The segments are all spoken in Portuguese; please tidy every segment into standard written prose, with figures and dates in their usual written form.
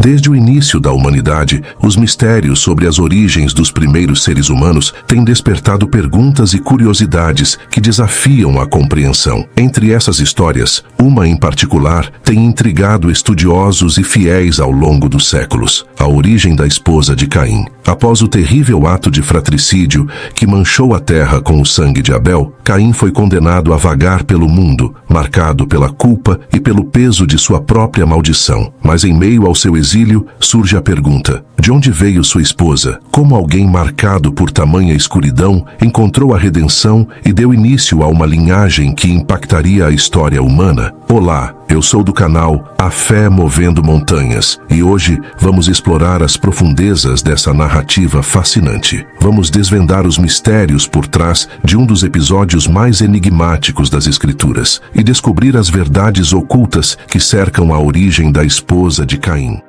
Desde o início da humanidade, os mistérios sobre as origens dos primeiros seres humanos têm despertado perguntas e curiosidades que desafiam a compreensão. Entre essas histórias, uma em particular tem intrigado estudiosos e fiéis ao longo dos séculos: a origem da esposa de Caim. Após o terrível ato de fratricídio que manchou a terra com o sangue de Abel, Caim foi condenado a vagar pelo mundo, marcado pela culpa e pelo peso de sua própria maldição. Mas em meio ao seu exílio, surge a pergunta: de onde veio sua esposa? Como alguém marcado por tamanha escuridão encontrou a redenção e deu início a uma linhagem que impactaria a história humana? Olá, eu sou do canal A Fé Movendo Montanhas e hoje vamos explorar as profundezas dessa narrativa fascinante. Vamos desvendar os mistérios por trás de um dos episódios mais enigmáticos das Escrituras e descobrir as verdades ocultas que cercam a origem da esposa de Caim.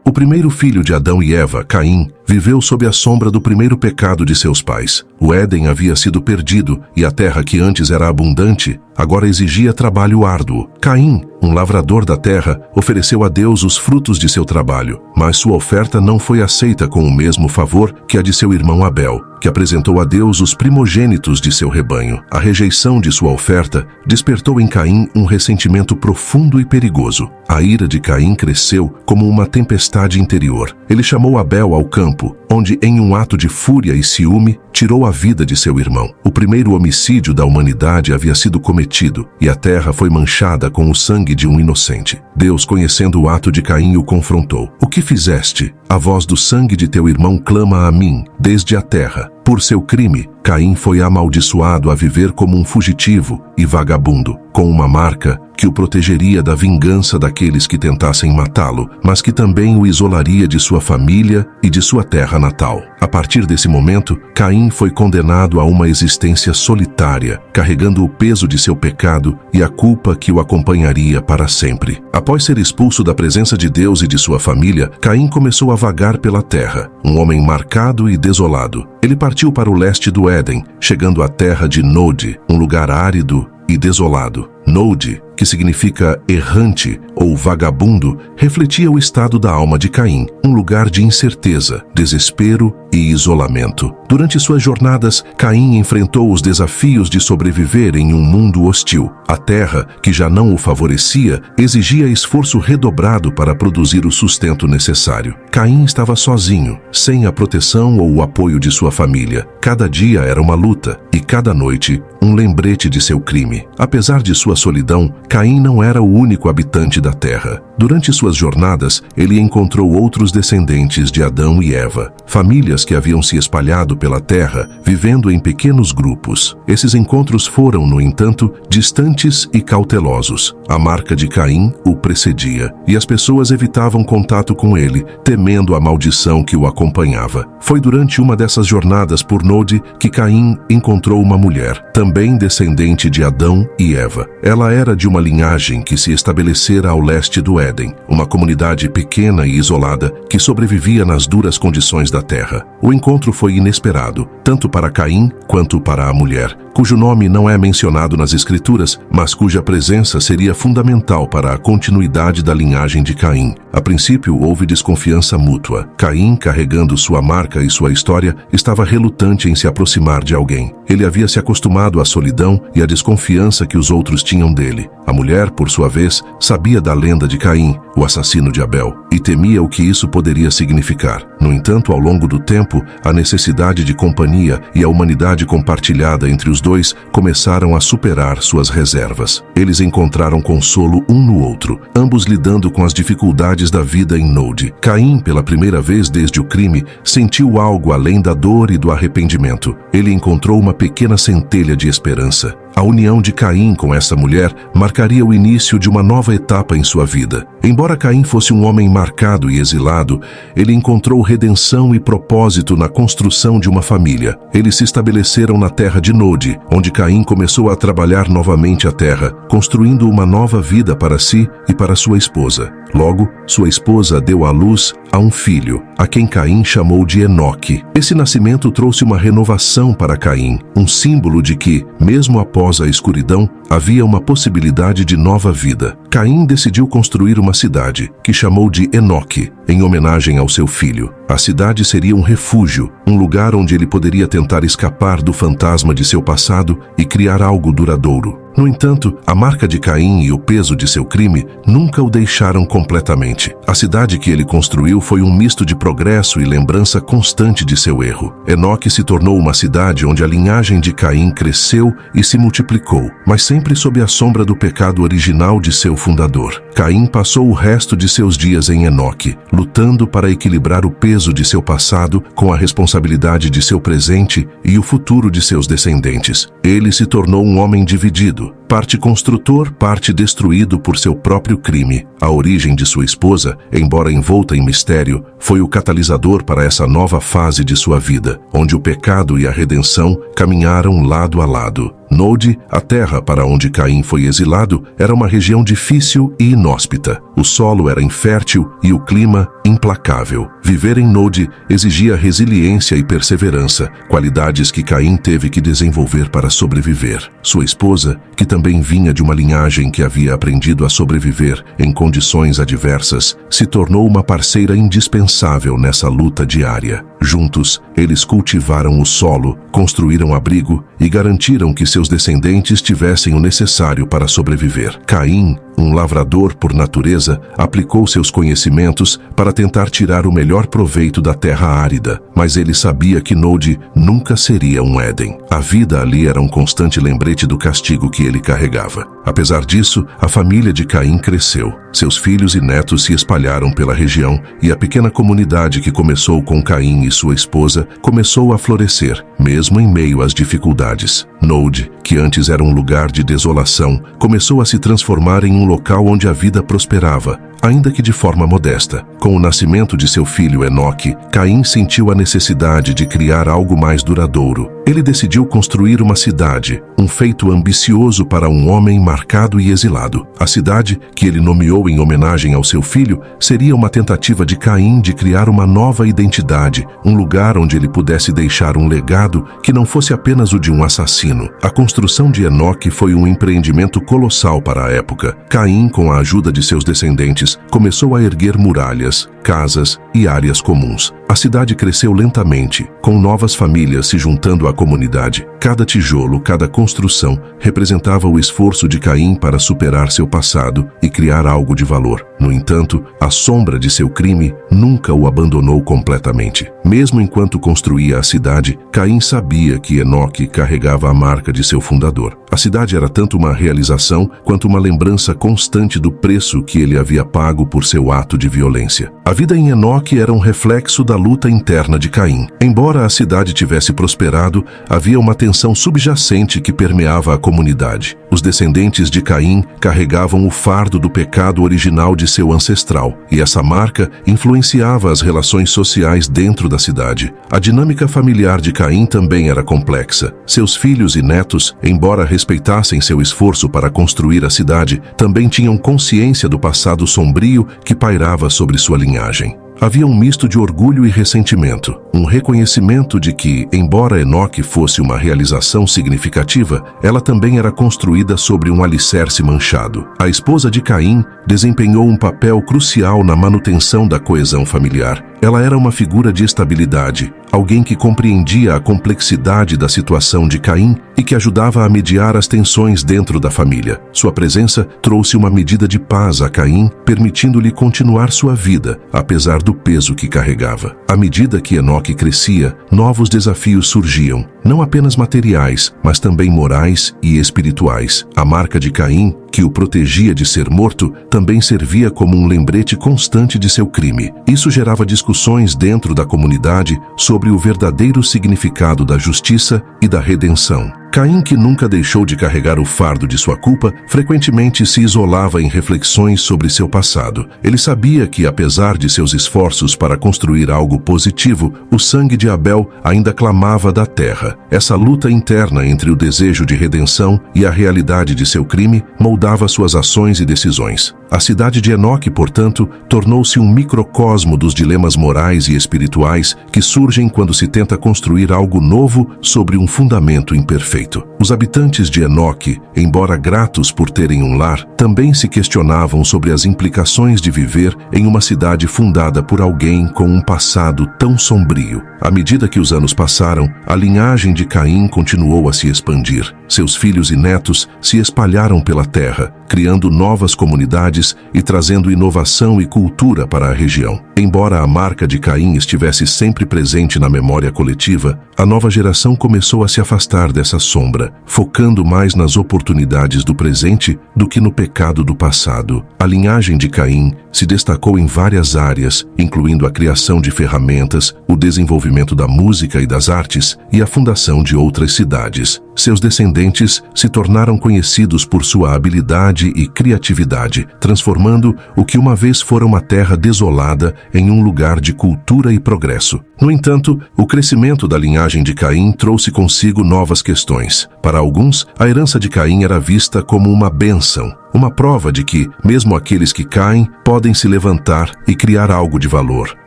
O primeiro filho de Adão e Eva, Caim, viveu sob a sombra do primeiro pecado de seus pais. O Éden havia sido perdido e a terra que antes era abundante, agora exigia trabalho árduo. Caim, um lavrador da terra, ofereceu a Deus os frutos de seu trabalho, mas sua oferta não foi aceita com o mesmo favor que a de seu irmão Abel, que apresentou a Deus os primogênitos de seu rebanho. A rejeição de sua oferta despertou em Caim um ressentimento profundo e perigoso. A ira de Caim cresceu como uma tempestade interior. Ele chamou Abel ao campo, onde, em um ato de fúria e ciúme, tirou a vida de seu irmão. O primeiro homicídio da humanidade havia sido cometido e a terra foi manchada com o sangue de um inocente. Deus, conhecendo o ato de Caim, o confrontou. O que fizeste? A voz do sangue de teu irmão clama a mim, desde a terra. Por seu crime, Caim foi amaldiçoado a viver como um fugitivo e vagabundo, com uma marca que o protegeria da vingança daqueles que tentassem matá-lo, mas que também o isolaria de sua família e de sua terra natal. A partir desse momento, Caim foi condenado a uma existência solitária, carregando o peso de seu pecado e a culpa que o acompanharia para sempre. Após ser expulso da presença de Deus e de sua família, Caim começou a vagar pela terra, um homem marcado e desolado. Ele partiu para o leste do Éden, chegando à terra de Nod, um lugar árido e desolado. Nod, que significa errante ou vagabundo, refletia o estado da alma de Caim, um lugar de incerteza, desespero e isolamento. Durante suas jornadas, Caim enfrentou os desafios de sobreviver em um mundo hostil. A terra, que já não o favorecia, exigia esforço redobrado para produzir o sustento necessário. Caim estava sozinho, sem a proteção ou o apoio de sua família. Cada dia era uma luta e cada noite um lembrete de seu crime. Apesar de sua solidão, Caim não era o único habitante da terra. Durante suas jornadas, ele encontrou outros descendentes de Adão e Eva, famílias que haviam se espalhado pela terra, vivendo em pequenos grupos. Esses encontros foram, no entanto, distantes e cautelosos. A marca de Caim o precedia, e as pessoas evitavam contato com ele, temendo a maldição que o acompanhava. Foi durante uma dessas jornadas por Nod que Caim encontrou uma mulher, também descendente de Adão e Eva. Ela era de uma linhagem que se estabelecera ao leste do Éden, uma comunidade pequena e isolada que sobrevivia nas duras condições da terra. O encontro foi inesperado, tanto para Caim quanto para a mulher, cujo nome não é mencionado nas Escrituras, mas cuja presença seria fundamental para a continuidade da linhagem de Caim. A princípio, houve desconfiança mútua. Caim, carregando sua marca e sua história, estava relutante em se aproximar de alguém. Ele havia se acostumado à solidão e à desconfiança que os outros tinham dele. A mulher, por sua vez, sabia da lenda de Caim, o assassino de Abel, e temia o que isso poderia significar. No entanto, ao longo do tempo, a necessidade de companhia e a humanidade compartilhada entre os dois começaram a superar suas reservas. Eles encontraram consolo um no outro, ambos lidando com as dificuldades da vida em Nod. Caim, pela primeira vez desde o crime, sentiu algo além da dor e do arrependimento. Ele encontrou uma pequena centelha de esperança. A união de Caim com essa mulher marcaria o início de uma nova etapa em sua vida. Embora Caim fosse um homem marcado e exilado, ele encontrou redenção e propósito na construção de uma família. Eles se estabeleceram na terra de Nod, onde Caim começou a trabalhar novamente a terra, construindo uma nova vida para si e para sua esposa. Logo, sua esposa deu à luz a um filho, a quem Caim chamou de Enoque. Esse nascimento trouxe uma renovação para Caim, um símbolo de que, mesmo após após a escuridão, havia uma possibilidade de nova vida. Caim decidiu construir uma cidade, que chamou de Enoque, em homenagem ao seu filho. A cidade seria um refúgio, um lugar onde ele poderia tentar escapar do fantasma de seu passado e criar algo duradouro. No entanto, a marca de Caim e o peso de seu crime nunca o deixaram completamente. A cidade que ele construiu foi um misto de progresso e lembrança constante de seu erro. Enoque se tornou uma cidade onde a linhagem de Caim cresceu e se multiplicou, mas sempre sob a sombra do pecado original de seu fundador. Caim passou o resto de seus dias em Enoque, lutando para equilibrar o peso de seu passado com a responsabilidade de seu presente e o futuro de seus descendentes. Ele se tornou um homem dividido, parte construtor, parte destruído por seu próprio crime. A origem de sua esposa, embora envolta em mistério, foi o catalisador para essa nova fase de sua vida, onde o pecado e a redenção caminharam lado a lado. Nod, a terra para onde Caim foi exilado, era uma região difícil e inóspita. O solo era infértil e o clima implacável. Viver em Nod exigia resiliência e perseverança, qualidades que Caim teve que desenvolver para sobreviver. Sua esposa, que também vinha de uma linhagem que havia aprendido a sobreviver em condições adversas, se tornou uma parceira indispensável nessa luta diária. Juntos, eles cultivaram o solo, construíram abrigo e garantiram que seus descendentes tivessem o necessário para sobreviver. Caim, um lavrador por natureza, aplicou seus conhecimentos para tentar tirar o melhor proveito da terra árida, mas ele sabia que Nod nunca seria um Éden. A vida ali era um constante lembrete do castigo que ele carregava. Apesar disso, a família de Caim cresceu. Seus filhos e netos se espalharam pela região e a pequena comunidade que começou com Caim e sua esposa começou a florescer, mesmo em meio às dificuldades. Nod, que antes era um lugar de desolação, começou a se transformar em um local onde a vida prosperava, ainda que de forma modesta. Com o nascimento de seu filho Enoque, Caim sentiu a necessidade de criar algo mais duradouro. Ele decidiu construir uma cidade, um feito ambicioso para um homem marcado e exilado. A cidade, que ele nomeou em homenagem ao seu filho, seria uma tentativa de Caim de criar uma nova identidade, um lugar onde ele pudesse deixar um legado que não fosse apenas o de um assassino. A construção de Enoque foi um empreendimento colossal para a época. Caim, com a ajuda de seus descendentes, começou a erguer muralhas, casas e áreas comuns. A cidade cresceu lentamente, com novas famílias se juntando à comunidade. Cada tijolo, cada construção, representava o esforço de Caim para superar seu passado e criar algo de valor. No entanto, a sombra de seu crime nunca o abandonou completamente. Mesmo enquanto construía a cidade, Caim sabia que Enoque carregava a marca de seu fundador. A cidade era tanto uma realização quanto uma lembrança constante do preço que ele havia pago por seu ato de violência. A vida em Enoque era um reflexo da luta interna de Caim. Embora a cidade tivesse prosperado, havia uma tensão subjacente que permeava a comunidade. Os descendentes de Caim carregavam o fardo do pecado original de seu ancestral, e essa marca influenciava as relações sociais dentro da cidade. A dinâmica familiar de Caim também era complexa. Seus filhos e netos, embora respeitassem seu esforço para construir a cidade, também tinham consciência do passado sombrio que pairava sobre sua linhagem. Havia um misto de orgulho e ressentimento, um reconhecimento de que, embora Enoque fosse uma realização significativa, ela também era construída sobre um alicerce manchado. A esposa de Caim desempenhou um papel crucial na manutenção da coesão familiar. Ela era uma figura de estabilidade, alguém que compreendia a complexidade da situação de Caim e que ajudava a mediar as tensões dentro da família. Sua presença trouxe uma medida de paz a Caim, permitindo-lhe continuar sua vida, apesar do peso que carregava. À medida que Enoque crescia, novos desafios surgiam, não apenas materiais, mas também morais e espirituais. A marca de Caim, que o protegia de ser morto, também servia como um lembrete constante de seu crime. Isso gerava discussões dentro da comunidade sobre o verdadeiro significado da justiça e da redenção. Caim, que nunca deixou de carregar o fardo de sua culpa, frequentemente se isolava em reflexões sobre seu passado. Ele sabia que, apesar de seus esforços para construir algo positivo, o sangue de Abel ainda clamava da terra. Essa luta interna entre o desejo de redenção e a realidade de seu crime moldava suas ações e decisões. A cidade de Enoque, portanto, tornou-se um microcosmo dos dilemas morais e espirituais que surgem quando se tenta construir algo novo sobre um fundamento imperfeito. Os habitantes de Enoque, embora gratos por terem um lar, também se questionavam sobre as implicações de viver em uma cidade fundada por alguém com um passado tão sombrio. À medida que os anos passaram, a linhagem de Caim continuou a se expandir. Seus filhos e netos se espalharam pela terra, criando novas comunidades e trazendo inovação e cultura para a região. Embora a marca de Caim estivesse sempre presente na memória coletiva, a nova geração começou a se afastar dessa sombra, focando mais nas oportunidades do presente do que no pecado do passado. A linhagem de Caim se destacou em várias áreas, incluindo a criação de ferramentas, o desenvolvimento da música e das artes e a fundação de outras cidades. Seus descendentes se tornaram conhecidos por sua habilidade e criatividade, transformando o que uma vez fora uma terra desolada em um lugar de cultura e progresso. No entanto, o crescimento da linhagem de Caim trouxe consigo novas questões. Para alguns, a herança de Caim era vista como uma bênção, uma prova de que, mesmo aqueles que caem, podem se levantar e criar algo de valor.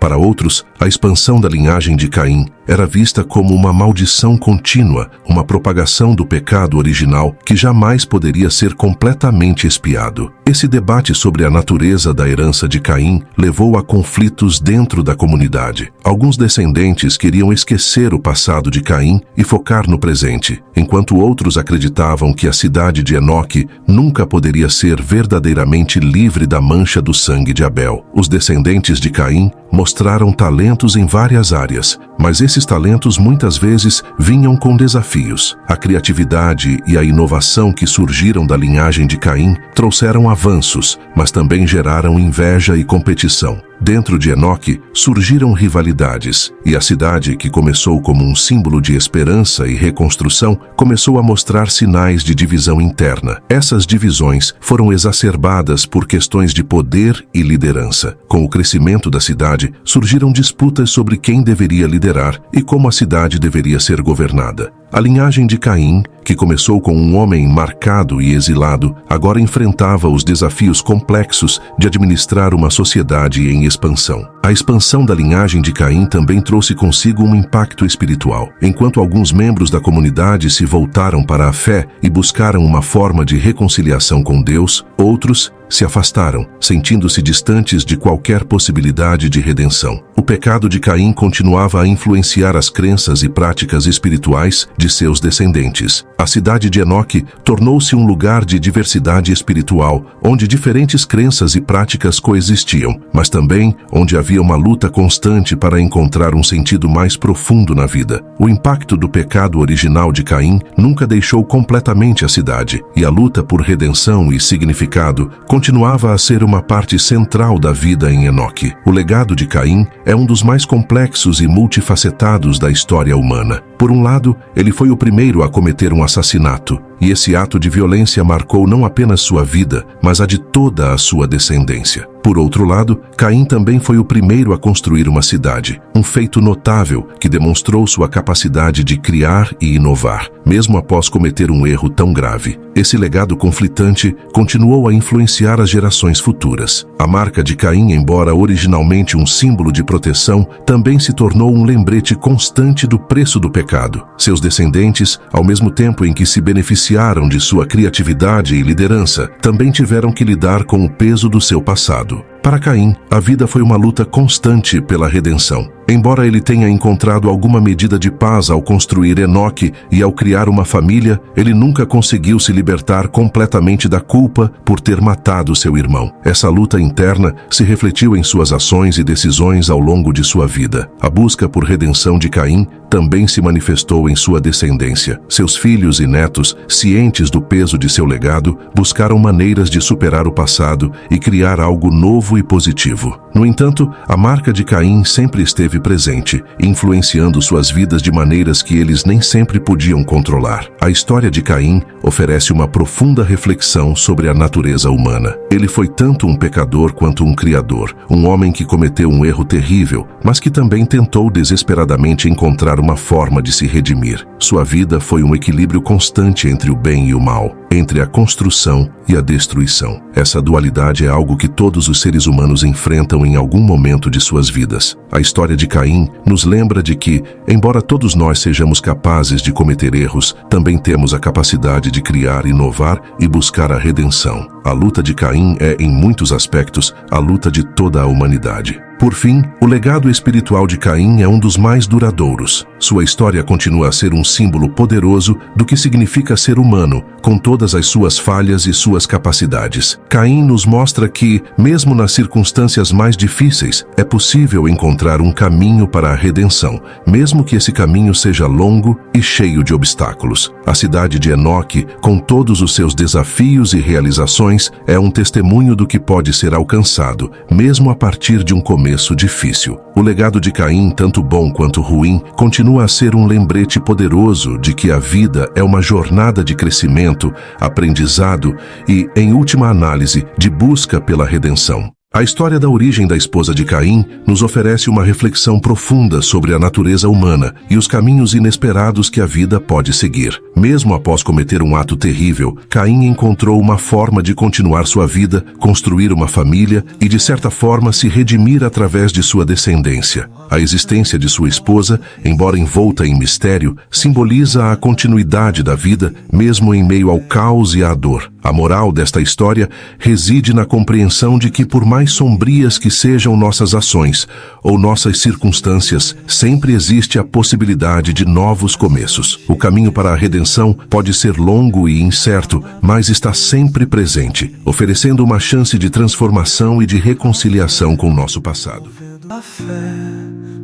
Para outros, a expansão da linhagem de Caim era vista como uma maldição contínua, uma propagação do pecado original que jamais poderia ser completamente expiado. Esse debate sobre a natureza da herança de Caim levou a conflitos dentro da comunidade. Alguns descendentes queriam esquecer o passado de Caim e focar no presente, enquanto outros acreditavam que a cidade de Enoque nunca poderia ser verdadeiramente livre da mancha do sangue de Abel. Os descendentes de Caim mostraram talentos em várias áreas, mas esses talentos muitas vezes vinham com desafios. A criatividade e a inovação que surgiram da linhagem de Caim trouxeram avanços, mas também geraram inveja e competição. Dentro de Enoque surgiram rivalidades, e a cidade, que começou como um símbolo de esperança e reconstrução, começou a mostrar sinais de divisão interna. Essas divisões foram exacerbadas por questões de poder e liderança. Com o crescimento da cidade, surgiram disputas sobre quem deveria liderar e como a cidade deveria ser governada. A linhagem de Caim, que começou com um homem marcado e exilado, agora enfrentava os desafios complexos de administrar uma sociedade em expansão. A expansão da linhagem de Caim também trouxe consigo um impacto espiritual. Enquanto alguns membros da comunidade se voltaram para a fé e buscaram uma forma de reconciliação com Deus, outros se afastaram, sentindo-se distantes de qualquer possibilidade de redenção. O pecado de Caim continuava a influenciar as crenças e práticas espirituais de seus descendentes. A cidade de Enoque tornou-se um lugar de diversidade espiritual, onde diferentes crenças e práticas coexistiam, mas também onde havia uma luta constante para encontrar um sentido mais profundo na vida. O impacto do pecado original de Caim nunca deixou completamente a cidade, e a luta por redenção e significado continuava a ser uma parte central da vida em Enoque. O legado de Caim é um dos mais complexos e multifacetados da história humana. Por um lado, ele foi o primeiro a cometer um assassinato, e esse ato de violência marcou não apenas sua vida, mas a de toda a sua descendência. Por outro lado, Caim também foi o primeiro a construir uma cidade, um feito notável que demonstrou sua capacidade de criar e inovar, mesmo após cometer um erro tão grave. Esse legado conflitante continuou a influenciar as gerações futuras. A marca de Caim, embora originalmente um símbolo de proteção, também se tornou um lembrete constante do preço do pecado. Seus descendentes, ao mesmo tempo em que se beneficiaram de sua criatividade e liderança, também tiveram que lidar com o peso do seu passado. Para Caim, a vida foi uma luta constante pela redenção. Embora ele tenha encontrado alguma medida de paz ao construir Enoque e ao criar uma família, ele nunca conseguiu se libertar completamente da culpa por ter matado seu irmão. Essa luta interna se refletiu em suas ações e decisões ao longo de sua vida. A busca por redenção de Caim também se manifestou em sua descendência. Seus filhos e netos, cientes do peso de seu legado, buscaram maneiras de superar o passado e criar algo novo e positivo. No entanto, a marca de Caim sempre esteve sempre presente, influenciando suas vidas de maneiras que eles nem sempre podiam controlar. A história de Caim oferece uma profunda reflexão sobre a natureza humana. Ele foi tanto um pecador quanto um criador, um homem que cometeu um erro terrível, mas que também tentou desesperadamente encontrar uma forma de se redimir. Sua vida foi um equilíbrio constante entre o bem e o mal, entre a construção e a destruição. Essa dualidade é algo que todos os seres humanos enfrentam em algum momento de suas vidas. A história de Caim nos lembra de que, embora todos nós sejamos capazes de cometer erros, também temos a capacidade de criar, inovar e buscar a redenção. A luta de Caim é, em muitos aspectos, a luta de toda a humanidade. Por fim, o legado espiritual de Caim é um dos mais duradouros. Sua história continua a ser um símbolo poderoso do que significa ser humano, com todas as suas falhas e suas capacidades. Caim nos mostra que, mesmo nas circunstâncias mais difíceis, é possível encontrar um caminho para a redenção, mesmo que esse caminho seja longo e cheio de obstáculos. A cidade de Enoque, com todos os seus desafios e realizações, é um testemunho do que pode ser alcançado, mesmo a partir de um começo difícil. O legado de Caim, tanto bom quanto ruim, continua a ser um lembrete poderoso de que a vida é uma jornada de crescimento, aprendizado e, em última análise, de busca pela redenção. A história da origem da esposa de Caim nos oferece uma reflexão profunda sobre a natureza humana e os caminhos inesperados que a vida pode seguir. Mesmo após cometer um ato terrível, Caim encontrou uma forma de continuar sua vida, construir uma família e, de certa forma, se redimir através de sua descendência. A existência de sua esposa, embora envolta em mistério, simboliza a continuidade da vida, mesmo em meio ao caos e à dor. A moral desta história reside na compreensão de que, por mais sombrias que sejam nossas ações ou nossas circunstâncias, sempre existe a possibilidade de novos começos. O caminho para a redenção pode ser longo e incerto, mas está sempre presente, oferecendo uma chance de transformação e de reconciliação com o nosso passado. A fé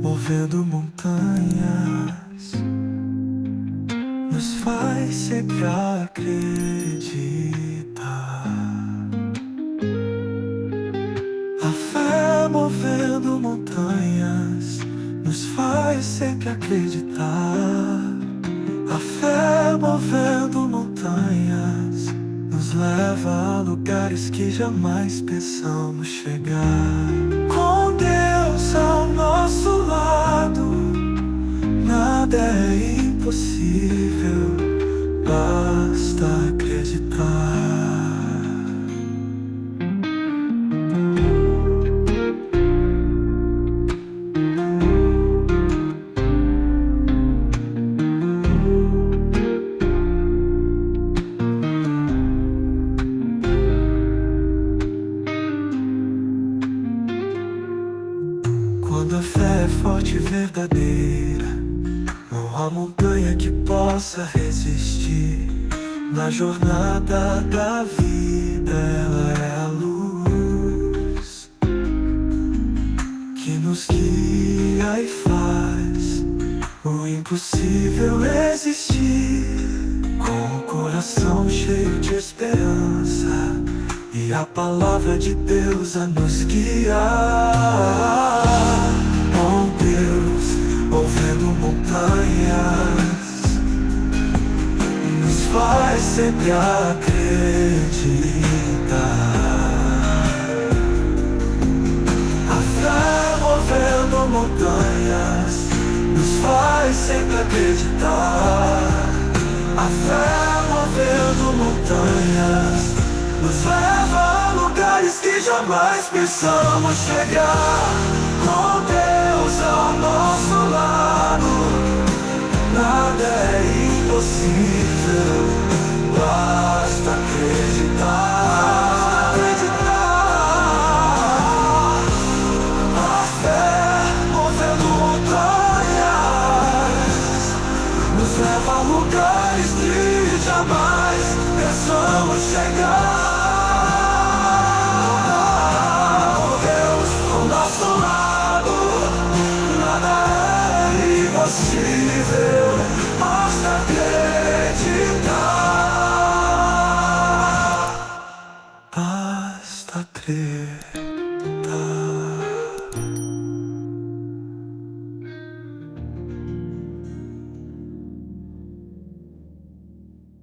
movendo montanhas nos faz sempre acreditar. A fé movendo montanhas nos faz sempre acreditar. A fé movendo montanhas nos leva a lugares que jamais pensamos chegar. Com Deus ao nosso lado, nada é impossível, basta acreditar. Quando a fé é forte e verdadeira, não há montanha que possa resistir. Na jornada da vida, ela é a luz que nos guia e faz o impossível existir. Com o coração cheio de esperança e a palavra de Deus a nos guiar. Oh Deus, movendo montanhas, nos faz sempre acreditar. A fé movendo montanhas nos faz sempre acreditar. A fé movendo montanhas nos leva a lugares que jamais pensamos chegar. Com Deus ao nosso lado, nada é impossível, basta acreditar. A fé movendo montanhas nos leva a lugares que jamais pensamos chegar. Basta acreditar. Basta acreditar.